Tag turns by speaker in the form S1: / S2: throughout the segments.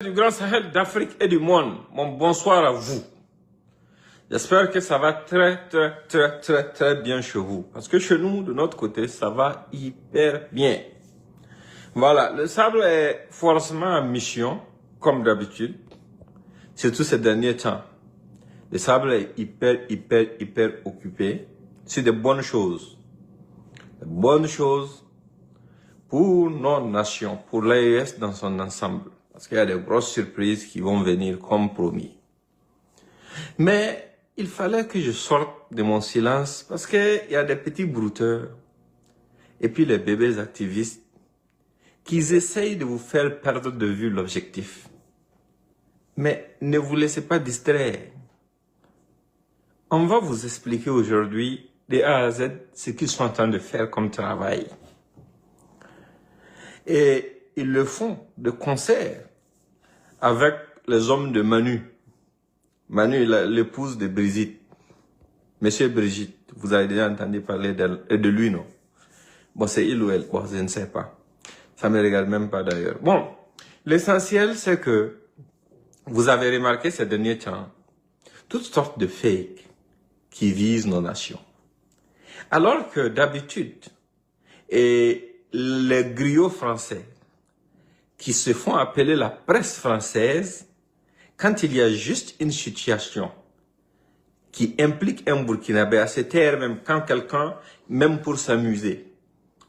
S1: Du Grand Sahel, d'Afrique et du monde, mon bonsoir à vous. J'espère que ça va très bien chez vous. Parce que chez nous, de notre côté, ça va hyper bien. Voilà, le sable est forcément en mission, comme d'habitude, surtout ces derniers temps. Le sable est hyper occupé. C'est de bonnes choses. De bonnes choses pour nos nations, pour l'AES dans son ensemble. Parce qu'il y a de grosses surprises qui vont venir comme promis. Mais il fallait que je sorte de mon silence parce qu'il y a des petits brouteurs et puis les bébés activistes qui essayent de vous faire perdre de vue l'objectif. Mais ne vous laissez pas distraire. On va vous expliquer aujourd'hui de A à Z ce qu'ils sont en train de faire comme travail. Et ils le font de concert avec les hommes de Manu. Manu, l'épouse de Brigitte. Monsieur Brigitte, vous avez déjà entendu parler d'elle et de lui, non? Bon, c'est il ou elle, bon, je ne sais pas. Ça ne me regarde même pas d'ailleurs. Bon, l'essentiel, c'est que vous avez remarqué ces derniers temps toutes sortes de fakes qui visent nos nations. Alors que d'habitude, et les griots français qui se font appeler la presse française, quand il y a juste une situation qui implique un Burkinabé, à cette heure même, quand quelqu'un, même pour s'amuser,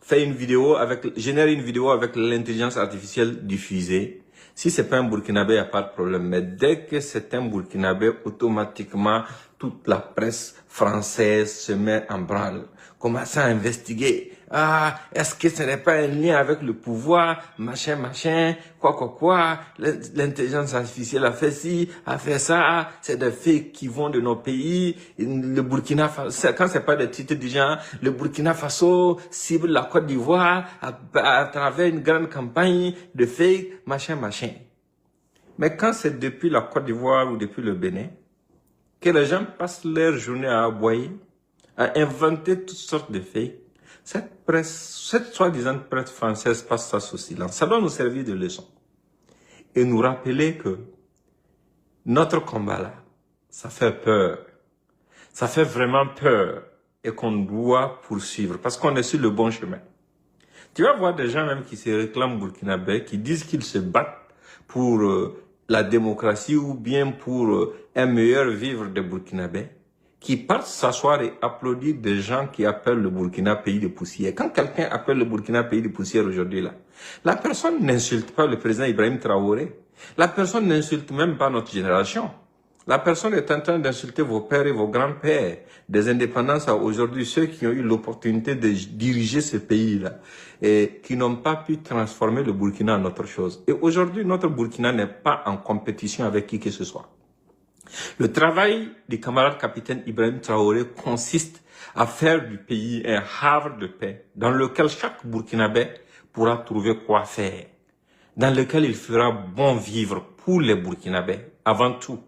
S1: fait une vidéo génère une vidéo avec l'intelligence artificielle diffusée, si c'est pas un Burkinabé, il n'y a pas de problème. Mais dès que c'est un Burkinabé, automatiquement, toute la presse française se met en branle. Commence à investiguer. Ah, est-ce que ce n'est pas un lien avec le pouvoir, machin, quoi, l'intelligence artificielle a fait ci, a fait ça, c'est des faits qui vont de nos pays, le Burkina Faso, quand c'est pas des titres du genre, le Burkina Faso cible la Côte d'Ivoire à travers une grande campagne de fake, machin. Mais quand c'est depuis la Côte d'Ivoire ou depuis le Bénin, que les gens passent leur journée à aboyer, à inventer toutes sortes de faits, cette soi-disant presse française passe ça sous silence. Ça doit nous servir de leçon. Et nous rappeler que notre combat là, ça fait peur. Ça fait vraiment peur. Et qu'on doit poursuivre. Parce qu'on est sur le bon chemin. Tu vas voir des gens même qui se réclament burkinabés, qui disent qu'ils se battent pour la démocratie ou bien pour un meilleur vivre des Burkinabés, qui partent s'asseoir et applaudir des gens qui appellent le Burkina pays de poussière. Quand quelqu'un appelle le Burkina pays de poussière aujourd'hui là, la personne n'insulte pas le président Ibrahim Traoré. La personne n'insulte même pas notre génération. La personne est en train d'insulter vos pères et vos grands-pères. Des indépendances à aujourd'hui, ceux qui ont eu l'opportunité de diriger ce pays-là et qui n'ont pas pu transformer le Burkina en autre chose. Et aujourd'hui, notre Burkina n'est pas en compétition avec qui que ce soit. Le travail du camarade capitaine Ibrahim Traoré consiste à faire du pays un havre de paix dans lequel chaque Burkinabé pourra trouver quoi faire, dans lequel il fera bon vivre pour les Burkinabés avant tout.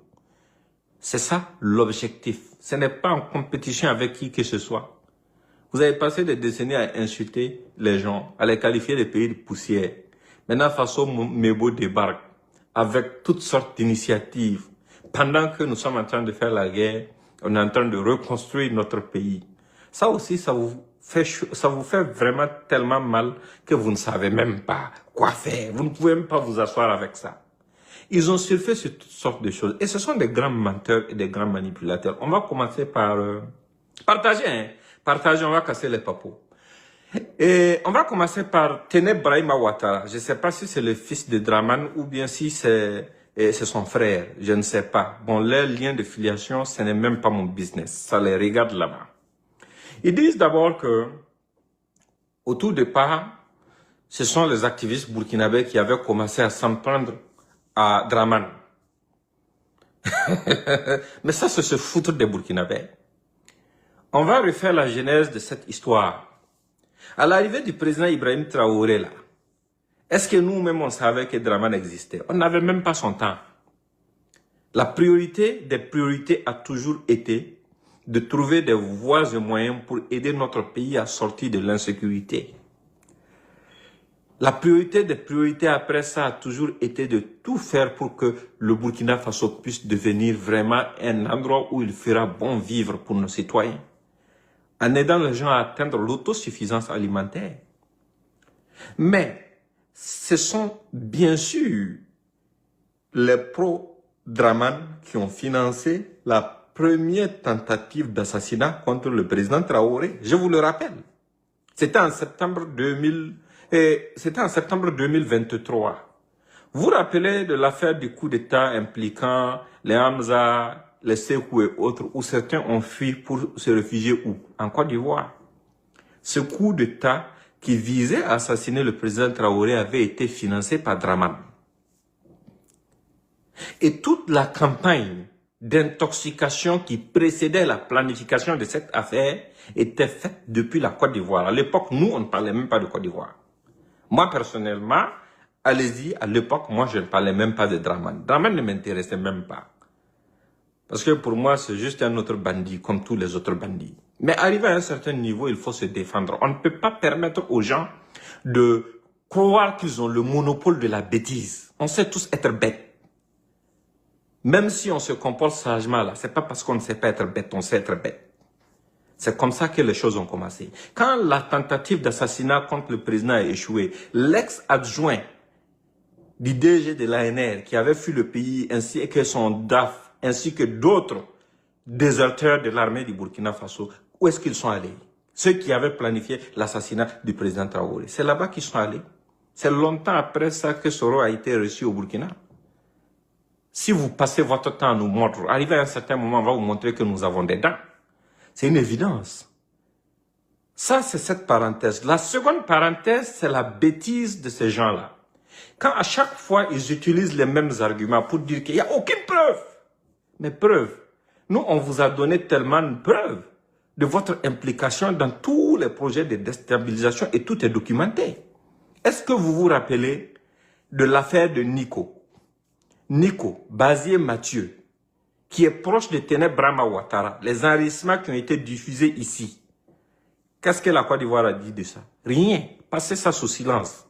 S1: C'est ça l'objectif. Ce n'est pas en compétition avec qui que ce soit. Vous avez passé des décennies à insulter les gens, à les qualifier de pays de poussière. Maintenant, Faso Mebo débarque avec toutes sortes d'initiatives. Pendant que nous sommes en train de faire la guerre, on est en train de reconstruire notre pays. Ça aussi, ça vous fait vraiment tellement mal que vous ne savez même pas quoi faire. Vous ne pouvez même pas vous asseoir avec ça. Ils ont surfé sur toutes sortes de choses. Et ce sont des grands menteurs et des grands manipulateurs. On va commencer par partager. Partager, on va casser les papos. Et on va commencer par Tené Brahima Ouattara. Je ne sais pas si c'est le fils de Draman ou bien si c'est son frère. Je ne sais pas. Bon, leur lien de filiation, ce n'est même pas mon business. Ça les regarde là-bas. Ils disent d'abord que, au tout départ, ce sont les activistes burkinabés qui avaient commencé à s'en prendre à Draman. Mais ça, c'est se foutre des Burkinabés. On va refaire la genèse de cette histoire. À l'arrivée du président Ibrahim Traoré, là, est-ce que nous-mêmes, on savait que Draman existait? On n'avait même pas son temps. La priorité des priorités a toujours été de trouver des voies et moyens pour aider notre pays à sortir de l'insécurité. La priorité des priorités après ça a toujours été de tout faire pour que le Burkina Faso puisse devenir vraiment un endroit où il fera bon vivre pour nos citoyens, en aidant les gens à atteindre l'autosuffisance alimentaire. Mais ce sont bien sûr les pro-Draman qui ont financé la première tentative d'assassinat contre le président Traoré. Je vous le rappelle. C'était en septembre 2023. Vous vous rappelez de l'affaire du coup d'État impliquant les Hamza, les Sékou et autres, où certains ont fui pour se réfugier où? En Côte d'Ivoire. Ce coup d'État qui visait à assassiner le président Traoré avait été financé par Draman. Et toute la campagne d'intoxication qui précédait la planification de cette affaire était faite depuis la Côte d'Ivoire. À l'époque, nous, on ne parlait même pas de Côte d'Ivoire. Moi, personnellement, allez-y, à l'époque, moi, je ne parlais même pas de Draman. Draman ne m'intéressait même pas. Parce que pour moi, c'est juste un autre bandit, comme tous les autres bandits. Mais arrivé à un certain niveau, il faut se défendre. On ne peut pas permettre aux gens de croire qu'ils ont le monopole de la bêtise. On sait tous être bêtes. Même si on se comporte sagement là, c'est pas parce qu'on ne sait pas être bête, on sait être bête. C'est comme ça que les choses ont commencé. Quand la tentative d'assassinat contre le président a échoué, l'ex-adjoint du DG de l'ANR qui avait fui le pays ainsi que son DAF, ainsi que d'autres déserteurs de l'armée du Burkina Faso, où est-ce qu'ils sont allés? Ceux qui avaient planifié l'assassinat du président Traoré. C'est là-bas qu'ils sont allés. C'est longtemps après ça que Soro a été reçu au Burkina. Si vous passez votre temps à nous montrer, arrivé à un certain moment, on va vous montrer que nous avons des dents. C'est une évidence. Ça, c'est cette parenthèse. La seconde parenthèse, c'est la bêtise de ces gens-là. Quand à chaque fois, ils utilisent les mêmes arguments pour dire qu'il n'y a aucune preuve. Mais preuve. Nous, on vous a donné tellement de preuves de votre implication dans tous les projets de déstabilisation et tout est documenté. Est-ce que vous vous rappelez de l'affaire de Nico? Nico, Bazier Mathieu, qui est proche de Ténèbres Brahma Ouattara, les enregistrements qui ont été diffusés ici. Qu'est-ce que la Côte d'Ivoire a dit de ça? Rien. Passez ça sous silence.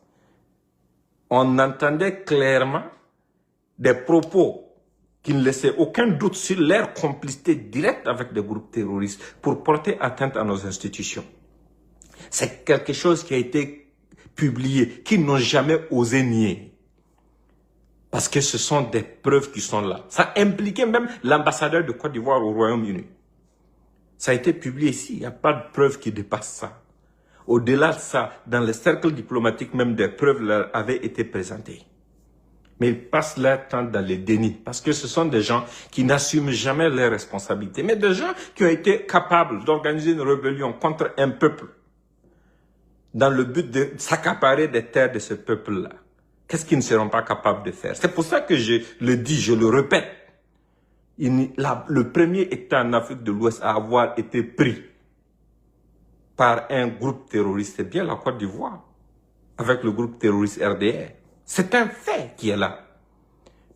S1: On entendait clairement des propos qui ne laissaient aucun doute sur leur complicité directe avec des groupes terroristes pour porter atteinte à nos institutions. C'est quelque chose qui a été publié, qu'ils n'ont jamais osé nier. Parce que ce sont des preuves qui sont là. Ça impliquait même l'ambassadeur de Côte d'Ivoire au Royaume-Uni. Ça a été publié ici. Il n'y a pas de preuve qui dépasse ça. Au-delà de ça, dans les cercles diplomatiques, même des preuves leur avaient été présentées. Mais ils passent leur temps dans les dénis. Parce que ce sont des gens qui n'assument jamais leurs responsabilités. Mais des gens qui ont été capables d'organiser une rébellion contre un peuple. Dans le but de s'accaparer des terres de ce peuple-là. Qu'est-ce qu'ils ne seront pas capables de faire? C'est pour ça que je le dis, je le répète. Le premier État en Afrique de l'Ouest à avoir été pris par un groupe terroriste, c'est bien la Côte d'Ivoire, avec le groupe terroriste RDR. C'est un fait qui est là.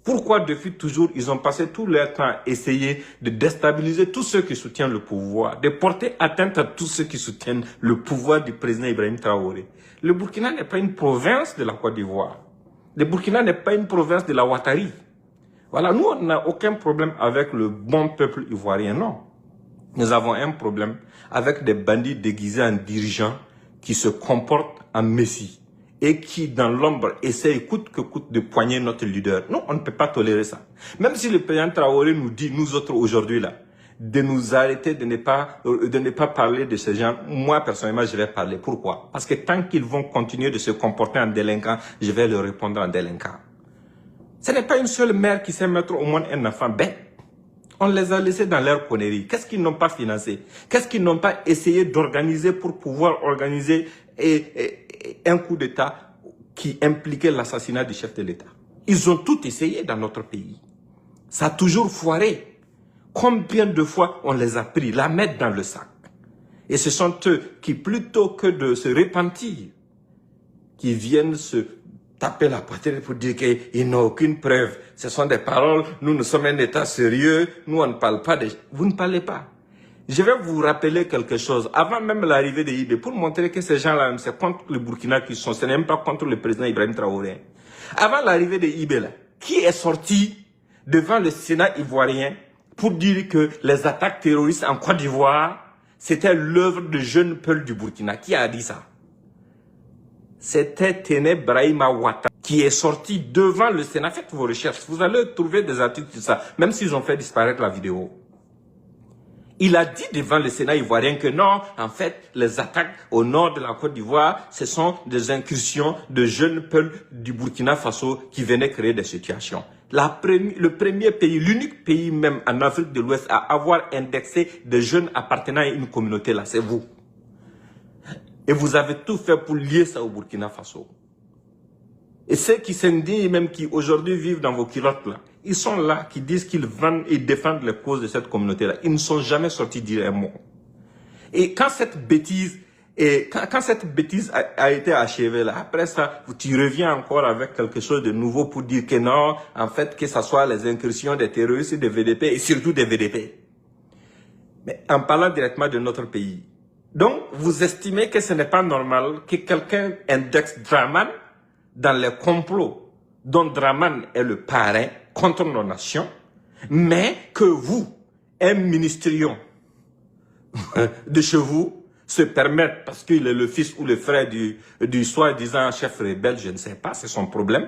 S1: Pourquoi depuis toujours, ils ont passé tout leur temps à essayer de déstabiliser tous ceux qui soutiennent le pouvoir, de porter atteinte à tous ceux qui soutiennent le pouvoir du président Ibrahim Traoré? Le Burkina n'est pas une province de la Côte d'Ivoire. Le Burkina n'est pas une province de la Ouattari. Voilà, nous, on n'a aucun problème avec le bon peuple ivoirien, non. Nous avons un problème avec des bandits déguisés en dirigeants qui se comportent en messie et qui, dans l'ombre, essayent coûte que coûte de poigner notre leader. Non, on ne peut pas tolérer ça. Même si le président Traoré nous dit, nous autres aujourd'hui là, de nous arrêter, de ne pas parler de ces gens, moi personnellement je vais parler. Pourquoi? Parce que tant qu'ils vont continuer de se comporter en délinquant, je vais leur répondre en délinquant. Ce n'est pas une seule mère qui sait mettre au monde un enfant bête. On les a laissés dans leur connerie. Qu'est-ce qu'ils n'ont pas financé? Qu'est-ce qu'ils n'ont pas essayé d'organiser pour pouvoir organiser un coup d'État qui impliquait l'assassinat du chef de l'État? Ils ont tout essayé dans notre pays. Ça a toujours foiré. Combien de fois on les a pris, la mettre dans le sac? Et ce sont eux qui, plutôt que de se repentir, qui viennent se taper la poitrine pour dire qu'ils n'ont aucune preuve. Ce sont des paroles, nous sommes un État sérieux, nous on ne parle pas de... Vous ne parlez pas. Je vais vous rappeler quelque chose. Avant même l'arrivée de IB, pour montrer que ces gens-là, c'est contre le Burkina qu'ils sont, ce n'est même pas contre le président Ibrahim Traoré. Avant l'arrivée de IB, là, qui est sorti devant le Sénat ivoirien pour dire que les attaques terroristes en Côte d'Ivoire, c'était l'œuvre de jeunes peuples du Burkina? Qui a dit ça? C'était Téné Brahima Ouattara qui est sorti devant le Sénat. Faites vos recherches, vous allez trouver des articles sur ça, même s'ils ont fait disparaître la vidéo. Il a dit devant le Sénat ivoirien que non, en fait, les attaques au nord de la Côte d'Ivoire, ce sont des incursions de jeunes peuples du Burkina Faso qui venaient créer des situations. Le premier pays, l'unique pays même en Afrique de l'Ouest à avoir indexé des jeunes appartenant à une communauté là, c'est vous. Et vous avez tout fait pour lier ça au Burkina Faso. Et ceux qui s'indignent, même qui aujourd'hui vivent dans vos culottes là, ils sont là, qui disent qu'ils vendent et défendent les causes de cette communauté là. Ils ne sont jamais sortis dire un mot. Et quand cette bêtise, a été achevée là, après ça, tu reviens encore avec quelque chose de nouveau pour dire que non, en fait, que ce soit les incursions des terroristes, des VDP et surtout des VDP. Mais en parlant directement de notre pays. Donc, vous estimez que ce n'est pas normal que quelqu'un indexe Draman dans les complots dont Draman est le parrain contre nos nations, mais que vous, un ministérion de chez vous, se permette, parce qu'il est le fils ou le frère du soi-disant chef rebelle, je ne sais pas, c'est son problème,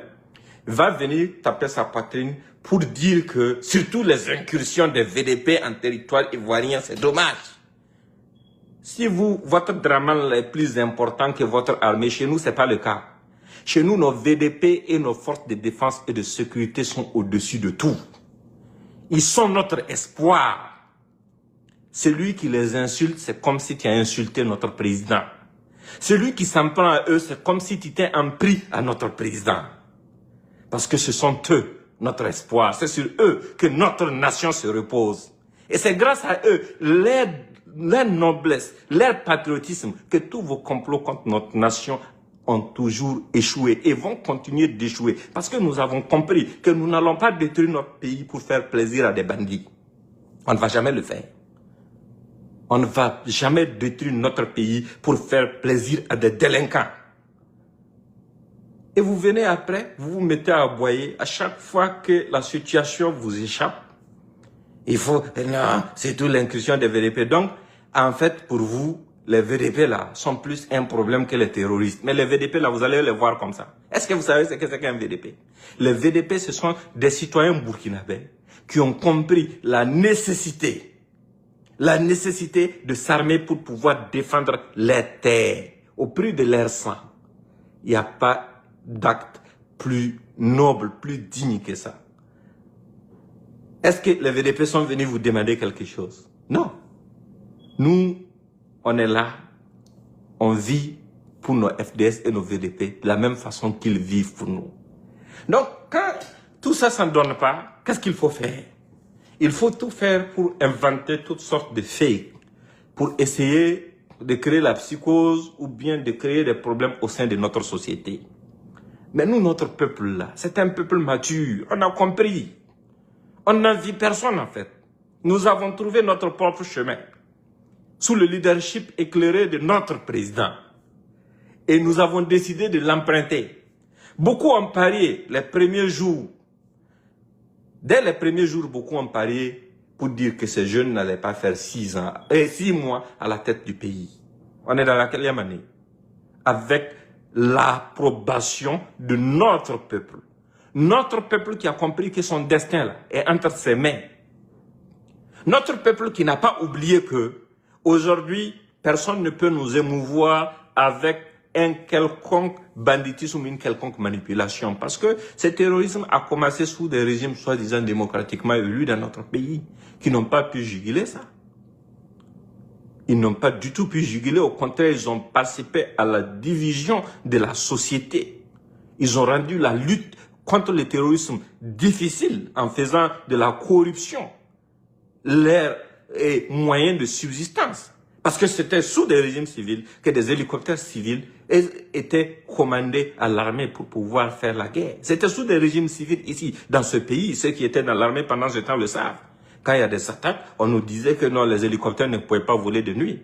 S1: va venir taper sa poitrine pour dire que, surtout les incursions des VDP en territoire ivoirien, c'est dommage. Si votre Draman est plus important que votre armée, chez nous, c'est pas le cas. Chez nous, nos VDP et nos forces de défense et de sécurité sont au-dessus de tout. Ils sont notre espoir. Celui qui les insulte, c'est comme si tu as insulté notre président. Celui qui s'en prend à eux, c'est comme si tu t'es en pris à notre président. Parce que ce sont eux, notre espoir. C'est sur eux que notre nation se repose. Et c'est grâce à eux, leur noblesse, leur patriotisme, que tous vos complots contre notre nation ont toujours échoué et vont continuer d'échouer. Parce que nous avons compris que nous n'allons pas détruire notre pays pour faire plaisir à des bandits. On ne va jamais le faire. On ne va jamais détruire notre pays pour faire plaisir à des délinquants. Et vous venez après, vous vous mettez à aboyer à chaque fois que la situation vous échappe. Il faut, non, c'est tout l'incursion des VDP. Donc, en fait, pour vous, les VDP là sont plus un problème que les terroristes. Mais les VDP là, vous allez les voir comme ça. Est-ce que vous savez ce que c'est qu'un VDP? Les VDP, ce sont des citoyens burkinabés qui ont compris la nécessité de s'armer pour pouvoir défendre les terres au prix de leur sang. Il n'y a pas d'acte plus noble, plus digne que ça. Est-ce que les VDP sont venus vous demander quelque chose? Non. Nous, on est là, on vit pour nos FDS et nos VDP de la même façon qu'ils vivent pour nous. Donc, quand tout ça ne donne pas, qu'est-ce qu'il faut faire? Il faut tout faire pour inventer toutes sortes de fakes, pour essayer de créer la psychose ou bien de créer des problèmes au sein de notre société. Mais nous, notre peuple là, c'est un peuple mature, on a compris. On n'a vu personne en fait. Nous avons trouvé notre propre chemin, sous le leadership éclairé de notre président. Et nous avons décidé de l'emprunter. Beaucoup ont parié les premiers jours. Dès les premiers jours, beaucoup ont parié pour dire que ces jeunes n'allaient pas faire 6 mois à la tête du pays. On est dans la quatrième année. Avec l'approbation de notre peuple. Notre peuple qui a compris que son destin là, est entre ses mains. Notre peuple qui n'a pas oublié que aujourd'hui, personne ne peut nous émouvoir avec un quelconque banditisme ou une quelconque manipulation. Parce que ce terrorisme a commencé sous des régimes soi-disant démocratiquement élus dans notre pays, qui n'ont pas pu juguler ça. Ils n'ont pas du tout pu juguler, au contraire, ils ont participé à la division de la société. Ils ont rendu la lutte contre le terrorisme difficile en faisant de la corruption leur moyen de subsistance. Parce que c'était sous des régimes civils que des hélicoptères civils étaient commandés à l'armée pour pouvoir faire la guerre. C'était sous des régimes civils ici, dans ce pays. Ceux qui étaient dans l'armée pendant ce temps le savent. Quand il y a des attaques, on nous disait que non, les hélicoptères ne pouvaient pas voler de nuit.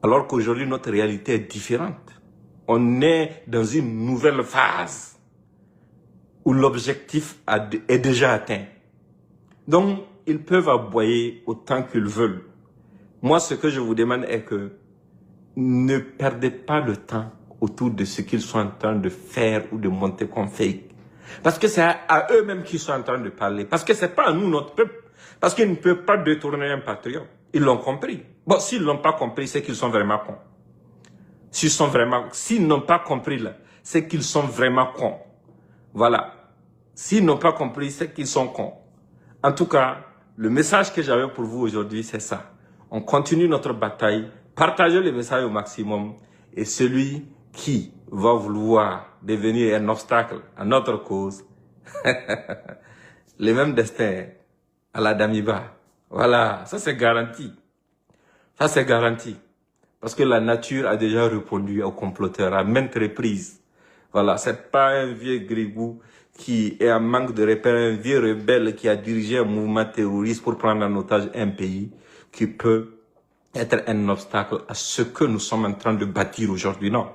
S1: Alors qu'aujourd'hui, notre réalité est différente. On est dans une nouvelle phase où l'objectif est déjà atteint. Donc, ils peuvent aboyer autant qu'ils veulent. Moi, ce que je vous demande est que ne perdez pas le temps autour de ce qu'ils sont en train de faire ou de monter comme fake. Parce que c'est à eux-mêmes qu'ils sont en train de parler. Parce que c'est pas à nous, notre peuple. Parce qu'ils ne peuvent pas détourner un patriote. Ils l'ont compris. Bon, s'ils l'ont pas compris, c'est qu'ils sont vraiment cons. S'ils n'ont pas compris là, c'est qu'ils sont vraiment cons. Voilà. S'ils n'ont pas compris, c'est qu'ils sont cons. En tout cas, le message que j'avais pour vous aujourd'hui, c'est ça. On continue notre bataille, partagez le message au maximum. Et celui qui va vouloir devenir un obstacle à notre cause, le même destin à la Damiba. Voilà, ça c'est garanti. Ça c'est garanti. Parce que la nature a déjà répondu aux comploteurs à maintes reprises. Voilà, c'est pas un vieux gribou qui est en manque de repères, un vieux rebelle qui a dirigé un mouvement terroriste pour prendre en otage un pays qui peut être un obstacle à ce que nous sommes en train de bâtir aujourd'hui. Non.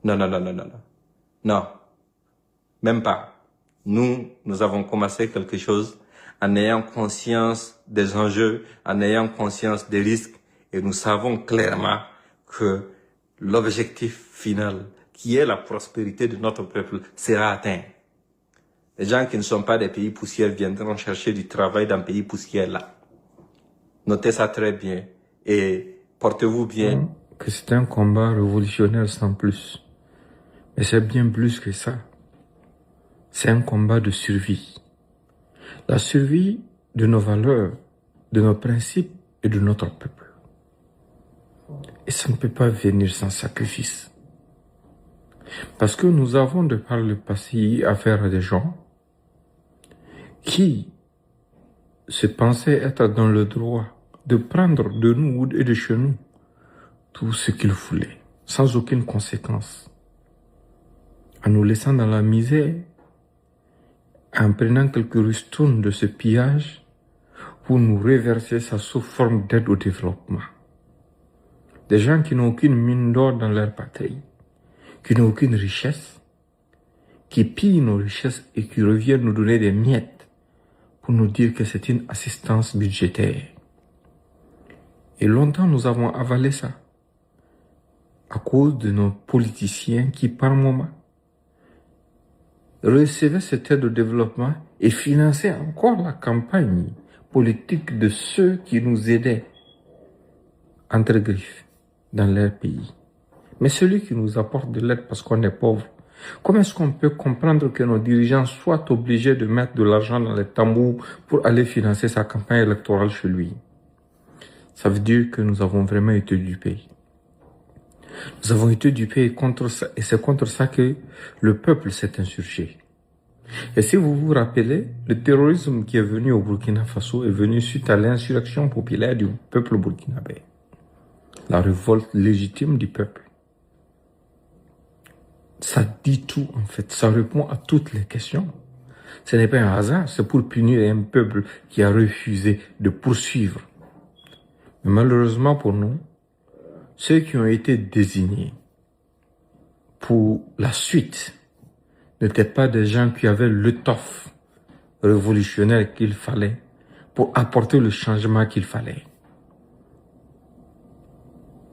S1: Non, non, non, non, non, non. Non. Même pas. Nous avons commencé quelque chose en ayant conscience des enjeux, en ayant conscience des risques. Et nous savons clairement que l'objectif final, qui est la prospérité de notre peuple, sera atteint. Les gens qui ne sont pas des pays poussières viendront chercher du travail dans pays poussières là. Notez ça très bien et portez-vous bien.
S2: Que c'est un combat révolutionnaire sans plus. Mais c'est bien plus que ça. C'est un combat de survie. La survie de nos valeurs, de nos principes et de notre peuple. Et ça ne peut pas venir sans sacrifice. Parce que nous avons de par le passé affaire à des gens qui se pensaient être dans le droit de prendre de nous et de chez nous tout ce qu'ils voulaient, sans aucune conséquence, en nous laissant dans la misère, en prenant quelques ristournes de ce pillage pour nous reverser ça sous forme d'aide au développement. Des gens qui n'ont aucune mine d'or dans leur patrie, qui n'ont aucune richesse, qui pillent nos richesses et qui reviennent nous donner des miettes pour nous dire que c'est une assistance budgétaire. Et longtemps nous avons avalé ça à cause de nos politiciens qui par moment recevaient cette aide au développement et finançaient encore la campagne politique de ceux qui nous aidaient entre griffes dans leur pays. Mais celui qui nous apporte de l'aide parce qu'on est pauvre, comment est-ce qu'on peut comprendre que nos dirigeants soient obligés de mettre de l'argent dans les tambours pour aller financer sa campagne électorale chez lui? Ça veut dire que nous avons vraiment été dupés. Nous avons été dupés contre ça, et c'est contre ça que le peuple s'est insurgé. Et si vous vous rappelez, le terrorisme qui est venu au Burkina Faso est venu suite à l'insurrection populaire du peuple burkinabé. La révolte légitime du peuple. Ça dit tout en fait, ça répond à toutes les questions. Ce n'est pas un hasard, c'est pour punir un peuple qui a refusé de poursuivre. Mais malheureusement pour nous, ceux qui ont été désignés pour la suite n'étaient pas des gens qui avaient l'étoffe révolutionnaire qu'il fallait pour apporter le changement qu'il fallait.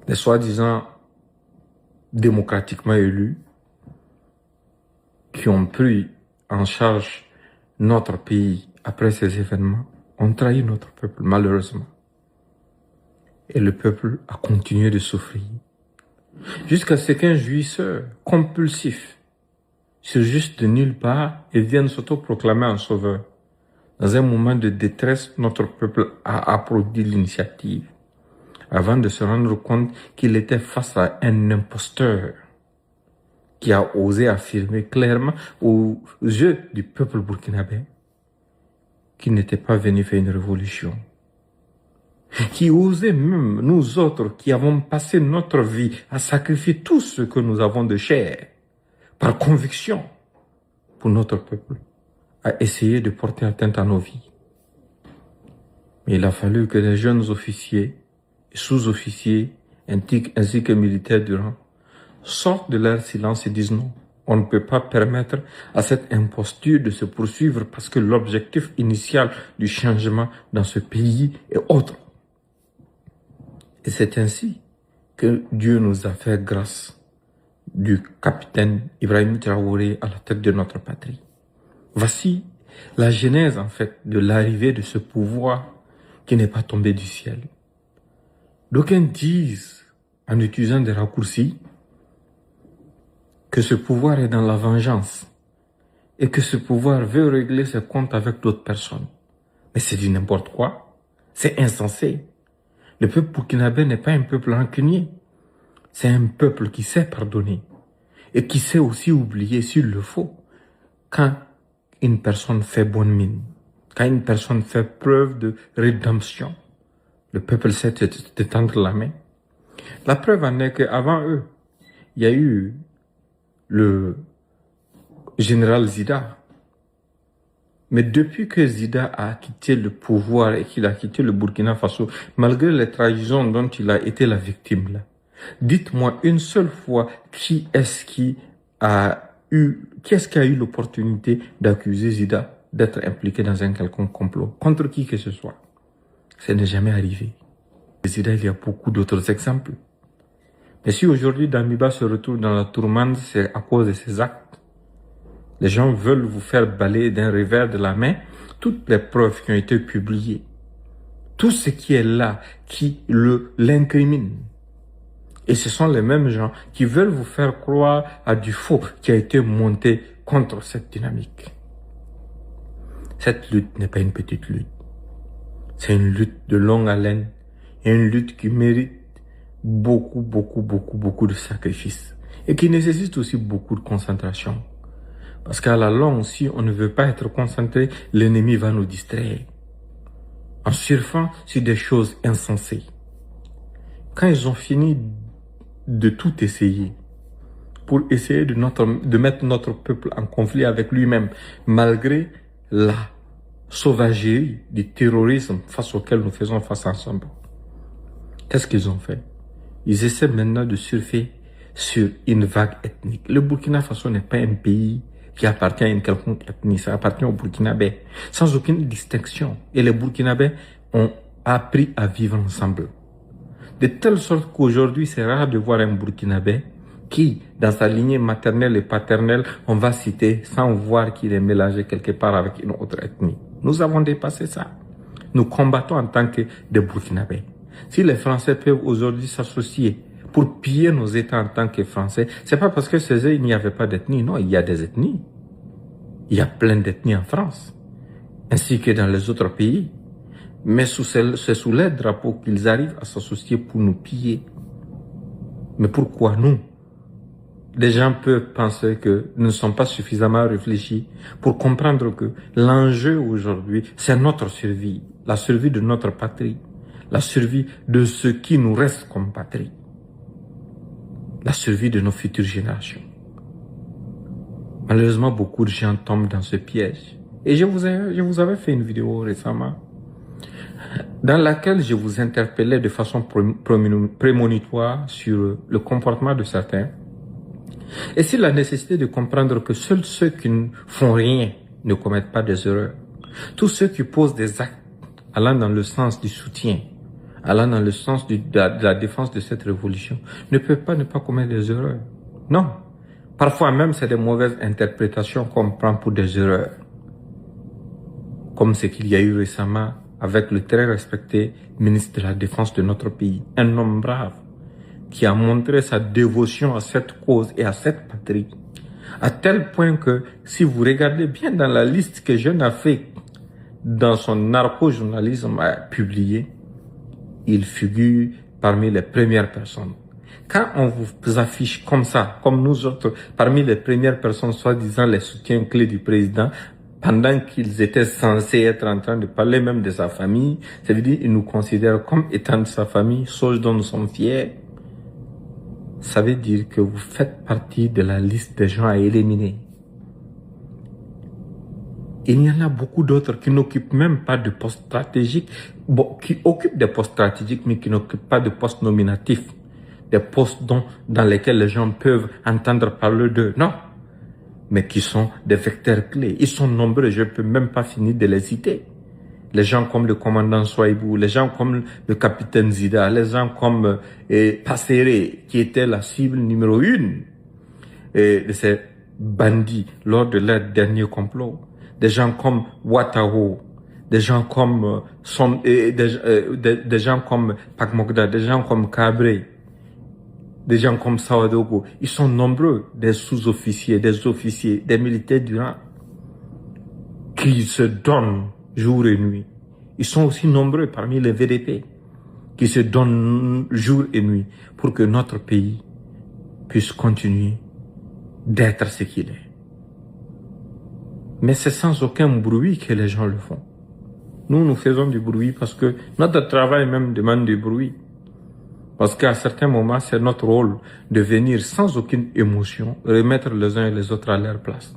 S2: Les soi-disant démocratiquement élus qui ont pris en charge notre pays après ces événements ont trahi notre peuple, malheureusement. Et le peuple a continué de souffrir. Jusqu'à ce qu'un jouisseur compulsif surgisse de nulle part et vienne s'autoproclamer en sauveur. Dans un moment de détresse, notre peuple a applaudi l'initiative avant de se rendre compte qu'il était face à un imposteur qui a osé affirmer clairement aux yeux du peuple burkinabé qu'il n'était pas venu faire une révolution. Qui osait même, nous autres qui avons passé notre vie à sacrifier tout ce que nous avons de chair, par conviction, pour notre peuple, à essayer de porter atteinte à nos vies. Mais il a fallu que les jeunes officiers et sous-officiers, ainsi que militaires du rang, sortent de leur silence et disent non. On ne peut pas permettre à cette imposture de se poursuivre parce que l'objectif initial du changement dans ce pays est autre. Et c'est ainsi que Dieu nous a fait grâce du capitaine Ibrahim Traoré à la tête de notre patrie. Voici la genèse en fait de l'arrivée de ce pouvoir qui n'est pas tombé du ciel. D'aucuns disent, en utilisant des raccourcis, que ce pouvoir est dans la vengeance et que ce pouvoir veut régler ses comptes avec d'autres personnes. Mais c'est du n'importe quoi. C'est insensé. Le peuple burkinabé n'est pas un peuple rancunier. C'est un peuple qui sait pardonner et qui sait aussi oublier s'il le faut quand une personne fait bonne mine, quand une personne fait preuve de rédemption. Le peuple sait te tendre la main. La preuve en est qu'avant eux, il y a eu le général Zida. Mais depuis que Zida a quitté le pouvoir et qu'il a quitté le Burkina Faso, malgré les trahisons dont il a été la victime là, dites-moi une seule fois qui est-ce qui a eu l'opportunité d'accuser Zida d'être impliqué dans un quelconque complot, contre qui que ce soit. Ça n'est jamais arrivé. Zida, il y a beaucoup d'autres exemples. Mais si aujourd'hui Damiba se retrouve dans la tourmente, c'est à cause de ses actes. Les gens veulent vous faire balayer d'un revers de la main toutes les preuves qui ont été publiées. Tout ce qui est là, qui l'incrimine. Et ce sont les mêmes gens qui veulent vous faire croire à du faux qui a été monté contre cette dynamique. Cette lutte n'est pas une petite lutte. C'est une lutte de longue haleine et une lutte qui mérite beaucoup de sacrifices et qui nécessite aussi beaucoup de concentration. Parce qu'à la longue, si on ne veut pas être concentré, l'ennemi va nous distraire en surfant sur des choses insensées. Quand ils ont fini de tout essayer pour essayer de mettre notre peuple en conflit avec lui-même, malgré la sauvagerie du terrorisme face auquel nous faisons face ensemble, qu'est-ce qu'ils ont fait? Ils essaient maintenant de surfer sur une vague ethnique. Le Burkina Faso n'est pas un pays qui appartient à une quelconque ethnie, ça appartient aux Burkinabés, sans aucune distinction. Et les Burkinabés ont appris à vivre ensemble. De telle sorte qu'aujourd'hui, c'est rare de voir un Burkinabé qui, dans sa lignée maternelle et paternelle, on va citer sans voir qu'il est mélangé quelque part avec une autre ethnie. Nous avons dépassé ça. Nous combattons en tant que des Burkinabés. Si les Français peuvent aujourd'hui s'associer pour piller nos États en tant que Français, c'est pas parce que chez eux, il n'y avait pas d'ethnie. Non, il y a des ethnies. Il y a plein d'ethnies en France, ainsi que dans les autres pays. Mais c'est sous les drapeaux qu'ils arrivent à s'associer pour nous piller. Mais pourquoi nous? Les gens peuvent penser que nous ne sommes pas suffisamment réfléchis pour comprendre que l'enjeu aujourd'hui, c'est notre survie, la survie de notre patrie, la survie de ce qui nous reste comme patrie, la survie de nos futures générations. Malheureusement, beaucoup de gens tombent dans ce piège. Et je vous avais fait une vidéo récemment dans laquelle je vous interpellais de façon prémonitoire sur le comportement de certains et sur la nécessité de comprendre que seuls ceux qui ne font rien ne commettent pas des erreurs. Tous ceux qui posent des actes allant dans le sens du soutien, allant dans le sens de la défense de cette révolution, ne peuvent pas ne pas commettre des erreurs. Non. Parfois même, c'est des mauvaises interprétations qu'on prend pour des erreurs. Comme ce qu'il y a eu récemment avec le très respecté ministre de la Défense de notre pays, un homme brave qui a montré sa dévotion à cette cause et à cette patrie, à tel point que si vous regardez bien dans la liste que Jeune Afrique, dans son narco-journalisme a publié, il figure parmi les premières personnes. Quand on vous affiche comme ça, comme nous autres, parmi les premières personnes, soi-disant les soutiens clés du président, pendant qu'ils étaient censés être en train de parler même de sa famille, ça veut dire qu'ils nous considèrent comme étant de sa famille, chose dont nous sommes fiers. Ça veut dire que vous faites partie de la liste des gens à éliminer. Il y en a beaucoup d'autres qui n'occupent même pas de postes stratégiques, qui occupent des postes stratégiques, mais qui n'occupent pas de postes nominatifs, des postes dans lesquels les gens peuvent entendre parler d'eux. Non, mais qui sont des vecteurs clés. Ils sont nombreux, je ne peux même pas finir de les citer. Les gens comme le commandant Souaïbou, les gens comme le capitaine Zida, les gens comme Passéré, qui était la cible numéro 1 de ces bandits lors de leur dernier complot. Des gens comme Ouattara, des gens comme des gens comme Pak Mogda, des gens comme Cabré, des gens comme Sawadogo. Ils sont nombreux, des sous-officiers, des officiers, des militaires du rang qui se donnent jour et nuit. Ils sont aussi nombreux parmi les VDP qui se donnent jour et nuit pour que notre pays puisse continuer d'être ce qu'il est. Mais c'est sans aucun bruit que les gens le font. Nous faisons du bruit parce que notre travail même demande du bruit. Parce qu'à certains moments, c'est notre rôle de venir sans aucune émotion, remettre les uns et les autres à leur place.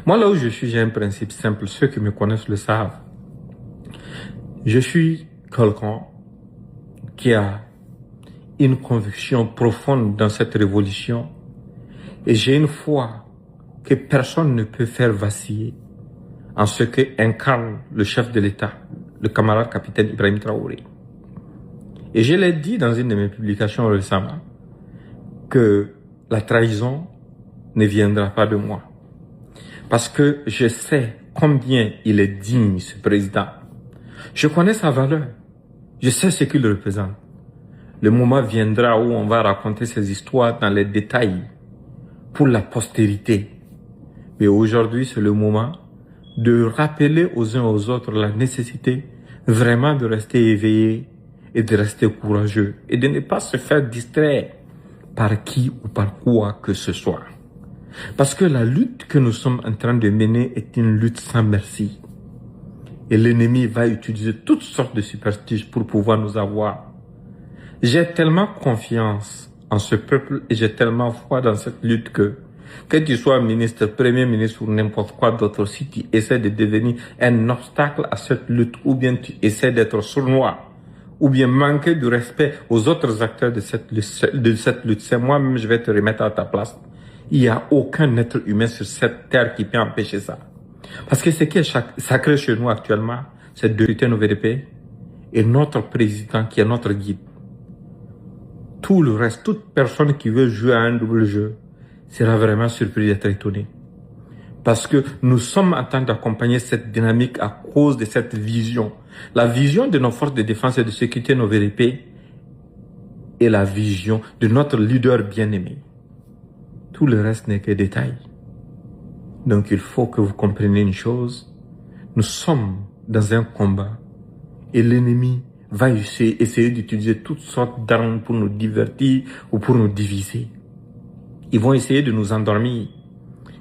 S2: Moi, là où je suis, j'ai un principe simple. Ceux qui me connaissent le savent. Je suis quelqu'un qui a une conviction profonde dans cette révolution. Et j'ai une foi que personne ne peut faire vaciller en ce qu'incarne le chef de l'État, le camarade capitaine Ibrahim Traoré. Et je l'ai dit dans une de mes publications récemment, que la trahison ne viendra pas de moi. Parce que je sais combien il est digne, ce président. Je connais sa valeur. Je sais ce qu'il représente. Le moment viendra où on va raconter ces histoires dans les détails pour la postérité. Mais aujourd'hui, c'est le moment de rappeler aux uns aux autres la nécessité vraiment de rester éveillé et de rester courageux et de ne pas se faire distraire par qui ou par quoi que ce soit. Parce que la lutte que nous sommes en train de mener est une lutte sans merci. Et l'ennemi va utiliser toutes sortes de superstiges pour pouvoir nous avoir. J'ai tellement confiance en ce peuple et j'ai tellement foi dans cette lutte que tu sois ministre, premier ministre ou n'importe quoi d'autre, si tu essaies de devenir un obstacle à cette lutte ou bien tu essaies d'être sournois ou bien manquer de respect aux autres acteurs de cette lutte, c'est moi-même je vais te remettre à ta place. Il n'y a aucun être humain sur cette terre qui peut empêcher ça. Parce que ce qui est sacré chez nous actuellement, c'est de lutter nos VDP et notre président qui est notre guide. Tout le reste, toute personne qui veut jouer à un double jeu sera vraiment surpris d'être étonné. Parce que nous sommes en train d'accompagner cette dynamique à cause de cette vision. La vision de nos forces de défense et de sécurité, nos VDP, et la vision de notre leader bien-aimé. Tout le reste n'est que détail. Donc il faut que vous compreniez une chose. Nous sommes dans un combat et l'ennemi va essayer d'utiliser toutes sortes d'armes pour nous divertir ou pour nous diviser. Ils vont essayer de nous endormir.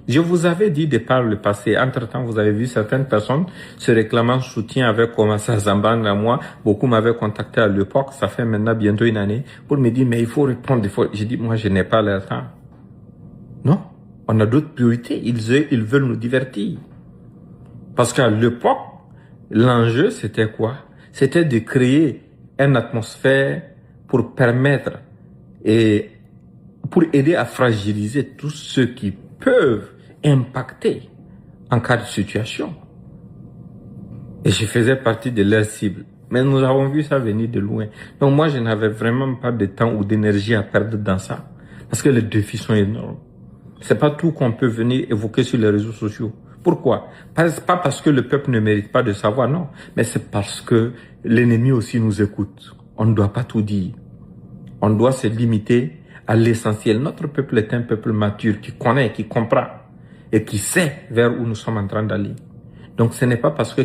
S2: Je vous avais dit de par le passé, entre-temps, vous avez vu certaines personnes se réclamant soutien avec Komassa Zamban à moi. Beaucoup m'avaient contacté à l'époque, ça fait maintenant bientôt une année, pour me dire, mais il faut répondre. J'ai dit, moi, je n'ai pas le temps. Non, on a d'autres priorités. Ils veulent nous divertir. Parce qu'à l'époque, l'enjeu, c'était quoi? C'était de créer une atmosphère pour permettre et pour aider à fragiliser tous ceux qui peuvent impacter en cas de situation. Et je faisais partie de leur cible. Mais nous avons vu ça venir de loin. Donc moi, je n'avais vraiment pas de temps ou d'énergie à perdre dans ça. Parce que les défis sont énormes. C'est pas tout qu'on peut venir évoquer sur les réseaux sociaux. Pourquoi? Pas parce que le peuple ne mérite pas de savoir, non. Mais c'est parce que l'ennemi aussi nous écoute. On ne doit pas tout dire. On doit se limiter à l'essentiel. Notre peuple est un peuple mature qui connaît, qui comprend et qui sait vers où nous sommes en train d'aller. Donc ce n'est pas parce que